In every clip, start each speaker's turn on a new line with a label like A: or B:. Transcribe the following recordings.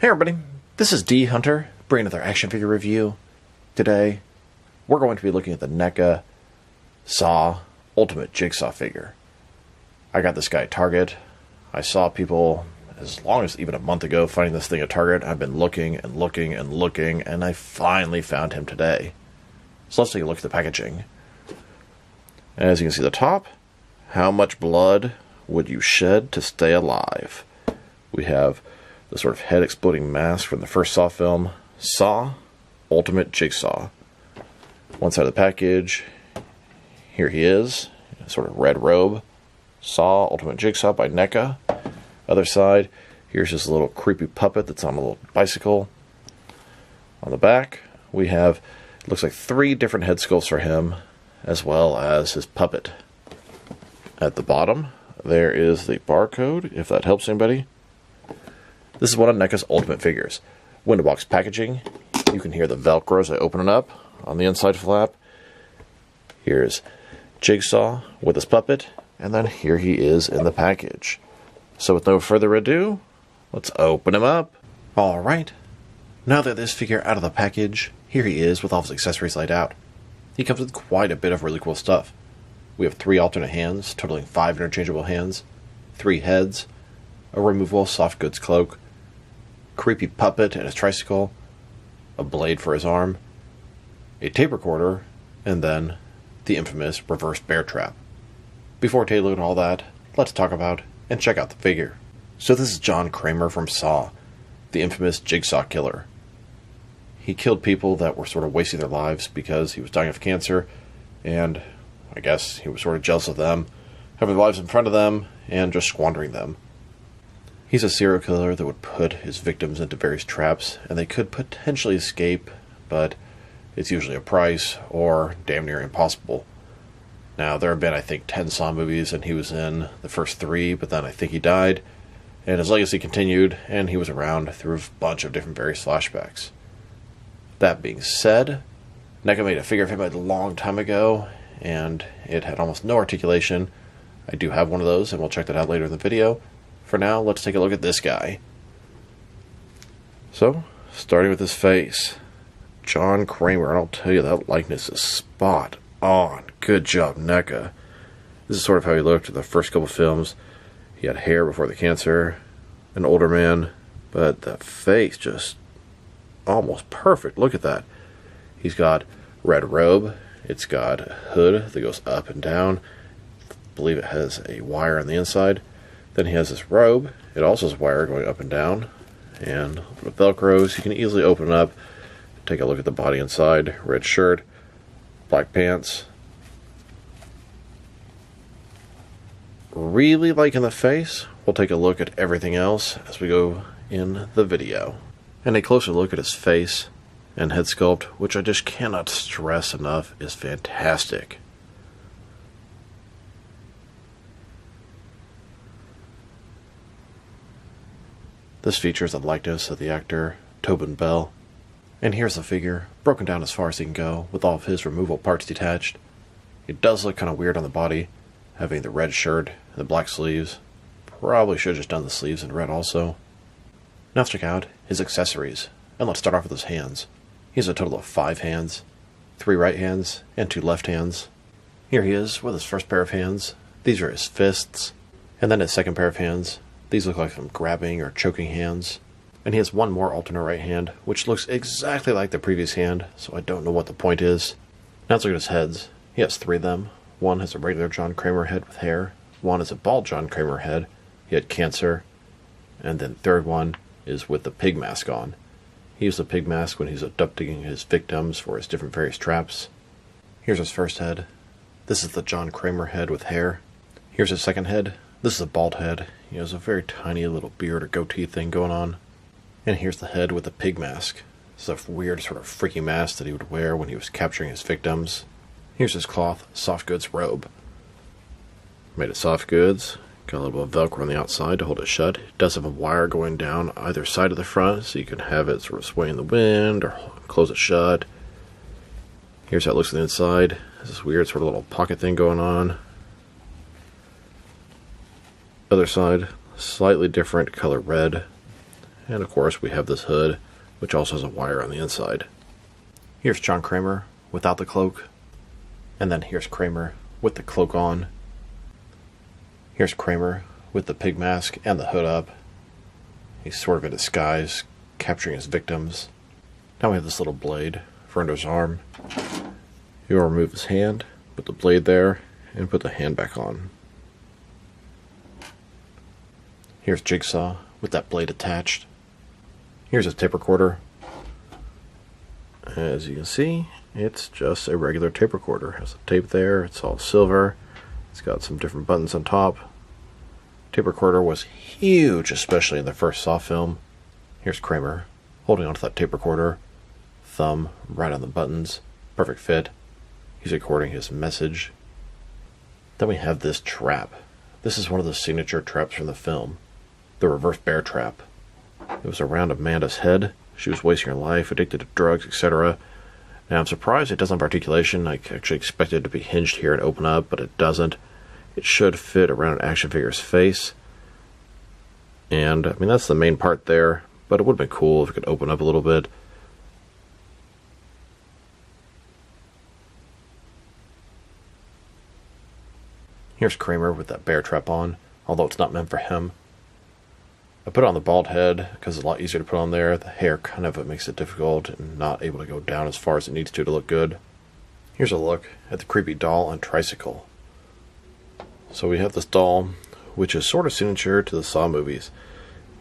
A: Hey everybody, this is D Hunter, bringing another action figure review. Today, we're going to be looking at the Neca Saw Ultimate Jigsaw figure. I got this guy at Target. I saw people as long as even a month ago finding this thing at Target. I've been looking and looking and looking, and I finally found him today. So let's take a look at the packaging. As you can see at the top, how much blood would you shed to stay alive? We have the sort of head exploding mask from the first Saw film, Saw Ultimate Jigsaw. One side of the package, here he is, sort of red robe, Saw Ultimate Jigsaw by Neca. Other side, here's this little creepy puppet that's on a little bicycle. On the back, we have, it looks like 3 different head sculpts for him, as well as his puppet. At the bottom, there is the barcode, if that helps anybody. This is one of Neca's Ultimate figures. Window box packaging. You can hear the Velcro as I open it up on the inside flap. Here's Jigsaw with his puppet, and then here he is in the package. So with no further ado, let's open him up. Alright, now that this figure out of the package, here he is with all his accessories laid out. He comes with quite a bit of really cool stuff. We have 3 alternate hands, totaling 5 interchangeable hands, 3 heads, a removable soft goods cloak, creepy puppet and his tricycle, a blade for his arm, a tape recorder, and then the infamous reverse bear trap. Before taking a look at all that, let's talk about and check out the figure. So this is John Kramer from Saw, the infamous Jigsaw killer. He killed people that were sort of wasting their lives because he was dying of cancer, and I guess he was sort of jealous of them, having their lives in front of them, and just squandering them. He's a serial killer that would put his victims into various traps, and they could potentially escape, but it's usually a price, or damn near impossible. Now, there have been, I think, 10 Saw movies, and he was in the first 3, but then I think he died, and his legacy continued, and he was around through a bunch of different various flashbacks. That being said, Neca made a figure of him a long time ago, and it had almost no articulation. I do have one of those, and we'll check that out later in the video. For now, let's take a look at this guy. So, starting with his face, John Kramer, and I'll tell you, that likeness is spot on. Good job, Neca. This is sort of how he looked in the first couple films. He had hair before the cancer, an older man, but the face just almost perfect. Look at that. He's got red robe. It's got a hood that goes up and down. I believe it has a wire on the inside. Then he has this robe. It also has wire going up and down. And with Velcros, you can easily open it up. Take a look at the body inside. Red shirt, black pants. Really liking the face. We'll take a look at everything else as we go in the video. And a closer look at his face and head sculpt, which I just cannot stress enough, is fantastic. This features the likeness of the actor Tobin Bell. And here's the figure, broken down as far as he can go, with all of his removable parts detached. It does look kind of weird on the body, having the red shirt and the black sleeves. Probably should have just done the sleeves in red also. Now let's check out his accessories, and let's start off with his hands. He has a total of 5 hands, 3 right hands, and 2 left hands. Here he is with his first pair of hands. These are his fists, and then his second pair of hands. These look like some grabbing or choking hands. And he has one more alternate right hand, which looks exactly like the previous hand, so I don't know what the point is. Now let's look at his heads. He has 3 of them. One has a regular John Kramer head with hair. One is a bald John Kramer head. He had cancer. And then third one is with the pig mask on. He used the pig mask when he's abducting his victims for his different various traps. Here's his first head. This is the John Kramer head with hair. Here's his second head. This is a bald head. He has a very tiny little beard or goatee thing going on. And here's the head with the pig mask. It's a weird sort of freaky mask that he would wear when he was capturing his victims. Here's his cloth soft goods robe. Made of soft goods. Got a little bit of Velcro on the outside to hold it shut. It does have a wire going down either side of the front, so you can have it sort of sway in the wind or close it shut. Here's how it looks on the inside. There's this weird sort of little pocket thing going on. Other side, slightly different color red. And of course we have this hood, which also has a wire on the inside. Here's John Kramer without the cloak. And then here's Kramer with the cloak on. Here's Kramer with the pig mask and the hood up. He's sort of in disguise, capturing his victims. Now we have this little blade for under his arm. He'll remove his hand, put the blade there, and put the hand back on. Here's Jigsaw with that blade attached. Here's his tape recorder. As you can see, it's just a regular tape recorder. It has a tape there, it's all silver. It's got some different buttons on top. Tape recorder was huge, especially in the first Saw film. Here's Kramer holding onto that tape recorder. Thumb right on the buttons. Perfect fit. He's recording his message. Then we have this trap. This is one of the signature traps from the film. The reverse bear trap. It was around Amanda's head. She was wasting her life, addicted to drugs, etc. Now I'm surprised it doesn't have articulation. I actually expected it to be hinged here and open up, but it doesn't. It should fit around an action figure's face. And, I mean, that's the main part there, but it would have been cool if it could open up a little bit. Here's Kramer with that bear trap on, although it's not meant for him. I put it on the bald head because it's a lot easier to put on there. The hair kind of makes it difficult and not able to go down as far as it needs to look good. Here's a look at the creepy doll on Tricycle. So we have this doll, which is sort of signature to the Saw movies.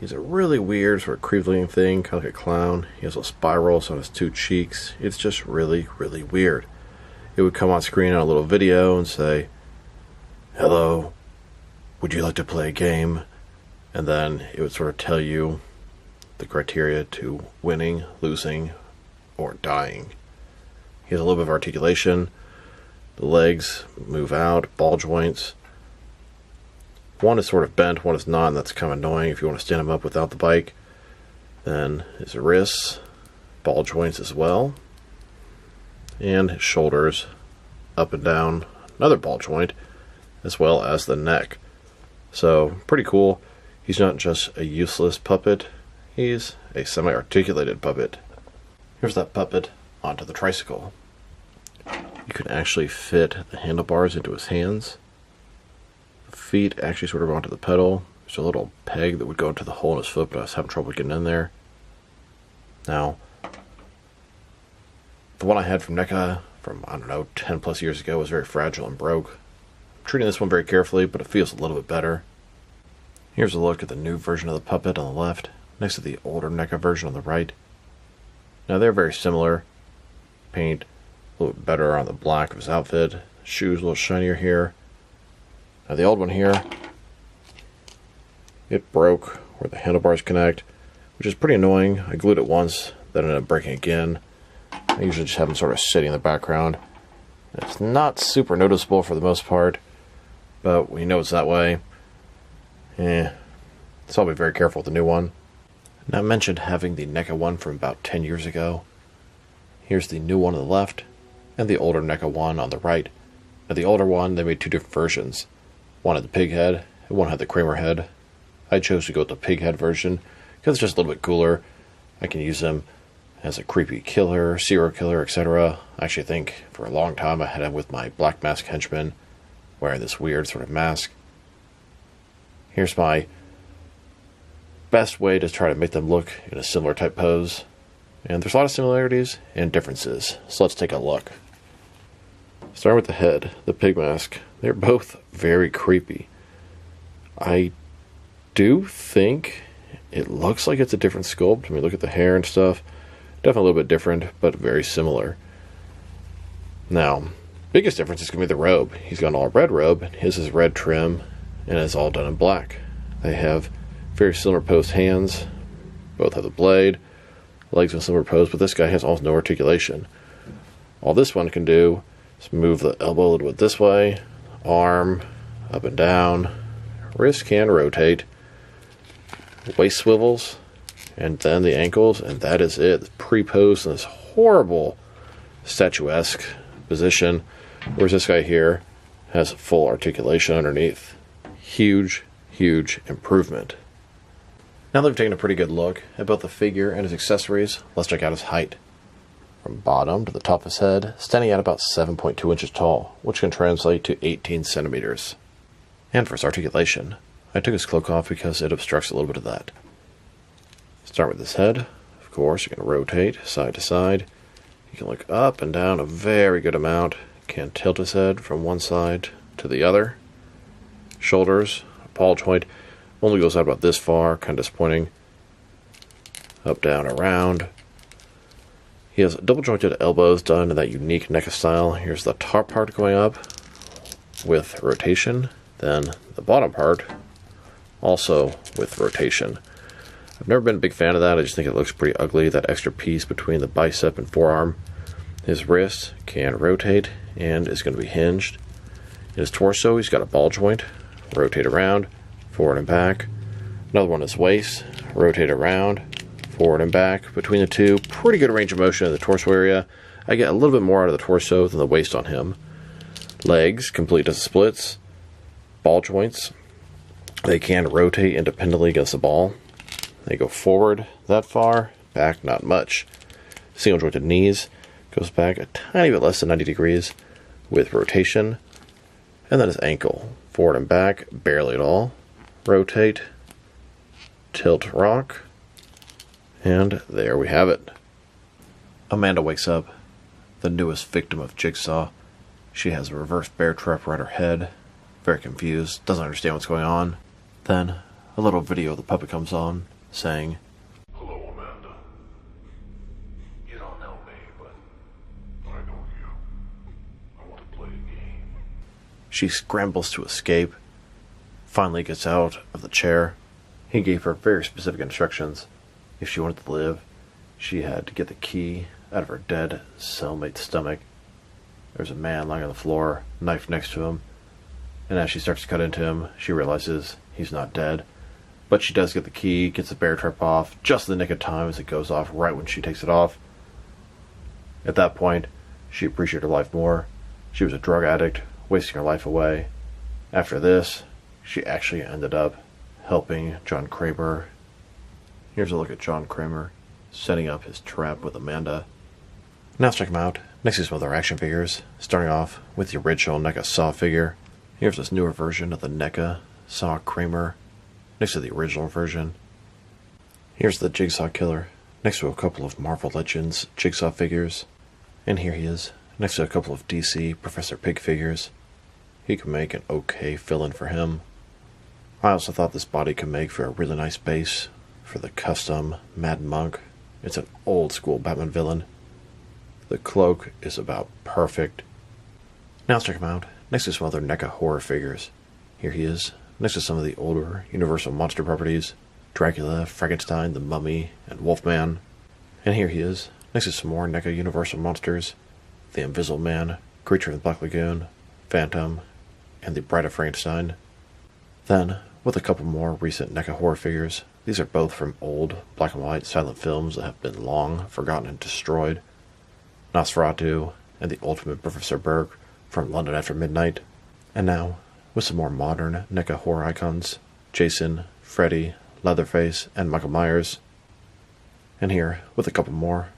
A: He's a really weird, sort of creepy-looking thing, kind of like a clown. He has a spirals on his two cheeks. It's just really, really weird. It would come on screen on a little video and say, "Hello, would you like to play a game?" And then it would sort of tell you the criteria to winning, losing, or dying. He has a little bit of articulation. The legs move out, ball joints. One is sort of bent, one is not, and that's kind of annoying if you want to stand him up without the bike. Then his wrists, ball joints as well. And his shoulders, up and down, another ball joint, as well as the neck. So, pretty cool. He's not just a useless puppet, he's a semi-articulated puppet. Here's that puppet onto the tricycle. You can actually fit the handlebars into his hands. The feet actually sort of onto the pedal. There's a little peg that would go into the hole in his foot, but I was having trouble getting in there. Now, the one I had from Neca from, 10 plus years ago was very fragile and broke. I'm treating this one very carefully, but it feels a little bit better. Here's a look at the new version of the puppet on the left, next to the older Neca version on the right. Now they're very similar. Paint a little bit better on the black of his outfit. Shoes a little shinier here. Now the old one here, it broke where the handlebars connect, which is pretty annoying. I glued it once, then ended up breaking again. I usually just have them sort of sitting in the background. It's not super noticeable for the most part, but when you know it's that way, so I'll be very careful with the new one. Now I mentioned having the Neca one from about 10 years ago. Here's the new one on the left, and the older Neca one on the right. Now the older one, they made two different versions. One had the pig head, and one had the Kramer head. I chose to go with the pig head version, because it's just a little bit cooler. I can use him as a creepy killer, serial killer, etc. I actually think for a long time I had him with my black mask henchman, wearing this weird sort of mask. Here's my best way to try to make them look in a similar type pose. And there's a lot of similarities and differences, so let's take a look. Starting with the head, the pig mask, they're both very creepy. I do think it looks like it's a different sculpt. I mean, look at the hair and stuff. Definitely a little bit different, but very similar. Now, biggest difference is going to be the robe. He's got an all red robe, and his is red trim, and it's all done in black. They have very similar posed hands. Both have the blade. Legs in similar pose, but this guy has almost no articulation. All this one can do is move the elbow a little bit this way, arm up and down, wrist can rotate, waist swivels, and then the ankles, and that is it. Pre-posed in this horrible statuesque position, whereas this guy here has full articulation underneath. Huge, huge improvement. Now that we've taken a pretty good look at both the figure and his accessories, let's check out his height. From bottom to the top of his head, standing at about 7.2 inches tall, which can translate to 18 centimeters. And for his articulation, I took his cloak off because it obstructs a little bit of that. Start with his head. Of course, you can rotate side to side. You can look up and down a very good amount. You can tilt his head from one side to the other. Shoulders, ball joint, only goes out about this far, kind of disappointing. Up, down, around. He has double jointed elbows done in that unique Neca style. Here's the top part going up with rotation. Then the bottom part also with rotation. I've never been a big fan of that. I just think it looks pretty ugly, that extra piece between the bicep and forearm. His wrist can rotate and is going to be hinged. In his torso, he's got a ball joint. Rotate around, forward and back. Another one is waist. Rotate around, forward and back. Between the two, pretty good range of motion in the torso area. I get a little bit more out of the torso than the waist on him. Legs, complete as splits. Ball joints. They can rotate independently against the ball. They go forward that far, back not much. Single jointed knees, goes back a tiny bit less than 90 degrees with rotation. And then his ankle, forward and back, barely at all. Rotate, tilt, rock, and there we have it. Amanda wakes up, the newest victim of Jigsaw. She has a reverse bear trap around her head, very confused, doesn't understand what's going on. Then a little video of the puppet comes on, saying,
B: "Hello, Amanda. You don't know me, but I know you. I want to play a game."
A: She scrambles to escape, finally gets out of the chair. He gave her very specific instructions. If she wanted to live, she had to get the key out of her dead cellmate's stomach. There's a man lying on the floor, knife next to him, and as she starts to cut into him, she realizes he's not dead. But she does get the key, gets the bear trap off, just in the nick of time as it goes off right when she takes it off. At that point, she appreciated her life more. She was a drug addict, wasting her life away. After this, she actually ended up helping John Kramer. Here's a look at John Kramer setting up his trap with Amanda. Now let's check him out. Next is some other action figures, starting off with the original Neca Saw figure. Here's this newer version of the Neca Saw Kramer, next to the original version. Here's the Jigsaw Killer, next to a couple of Marvel Legends Jigsaw figures. And here he is, next to a couple of DC Professor Pig figures. He could make an okay fill-in for him. I also thought this body could make for a really nice base for the custom Mad Monk. It's an old school Batman villain. The cloak is about perfect. Now let's check him out, next to some other Neca Horror figures. Here he is, next to some of the older Universal Monster properties, Dracula, Frankenstein, the Mummy, and Wolfman. And here he is, next to some more Neca Universal Monsters, the Invisible Man, Creature in the Black Lagoon, Phantom, and the Bride of Frankenstein. Then, with a couple more recent Neca Horror figures, these are both from old black and white silent films that have been long forgotten and destroyed. Nosferatu and the Ultimate Professor Berg from London After Midnight. And now, with some more modern Neca Horror icons, Jason, Freddy, Leatherface, and Michael Myers. And here, with a couple more,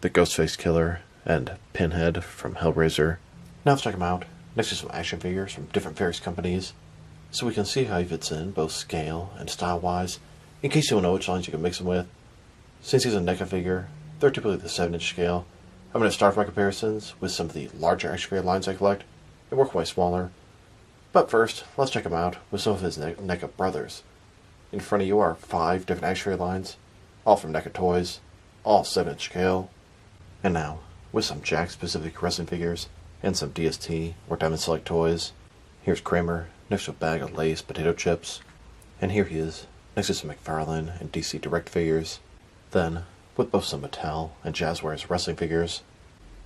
A: the Ghostface Killer and Pinhead from Hellraiser. Now let's check him out, next to some action figures from different various companies, so we can see how he fits in, both scale and style-wise, in case you don't know which lines you can mix him with. Since he's a Neca figure, they're typically the 7-inch scale. I'm going to start my comparisons with some of the larger action figure lines I collect, and work my way smaller. But first, let's check him out with some of his Neca brothers. In front of you are 5 different action figure lines, all from Neca Toys, all 7-inch scale. And now, with some Jack-specific wrestling figures, and some DST or Diamond Select toys. Here's Kramer, next to a bag of Lay's potato chips. And here he is, next to some McFarlane and DC Direct figures. Then, with both some Mattel and Jazzwares wrestling figures.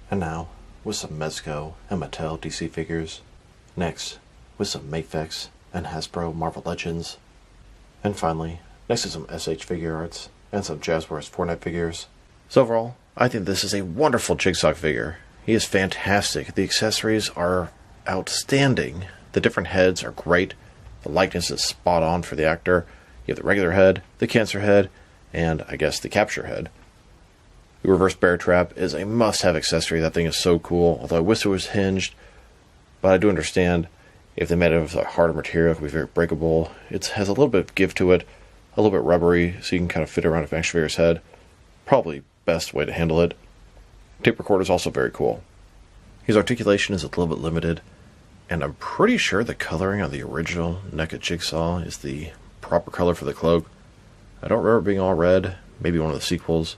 A: And now, with some Mezco and Mattel DC figures. Next, with some Mafex and Hasbro Marvel Legends. And finally, next to some SH figure arts and some Jazzwares Fortnite figures. So overall, I think this is a wonderful Jigsaw figure. He is fantastic. The accessories are outstanding. The different heads are great. The likeness is spot on for the actor. You have the regular head, the cancer head, and I guess the capture head. The reverse bear trap is a must-have accessory. That thing is so cool, although I wish it was hinged, but I do understand if they made it with a harder material, it could be very breakable. It has a little bit of give to it, a little bit rubbery, so you can kind of fit around an action figure's head. Probably best way to handle it. Tape recorder is also very cool. His articulation is a little bit limited, and I'm pretty sure the coloring on the original Neca Jigsaw is the proper color for the cloak. I don't remember it being all red, maybe one of the sequels.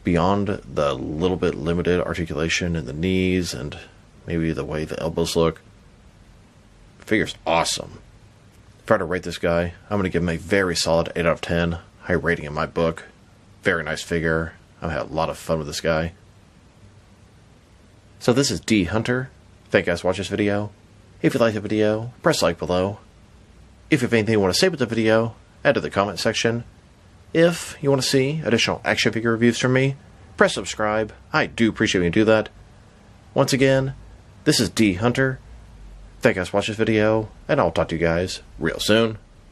A: Beyond the little bit limited articulation in the knees and maybe the way the elbows look, the figure's awesome. If I had to rate this guy, I'm going to give him a very solid 8 out of 10. High rating in my book. Very nice figure. I've had a lot of fun with this guy. So this is D Hunter. Thank you guys for watching this video. If you liked the video, press like below. If you have anything you want to say about the video, add to the comment section. If you want to see additional action figure reviews from me, press subscribe. I do appreciate when you do that. Once again, this is D Hunter. Thank you guys for watching this video, and I'll talk to you guys real soon.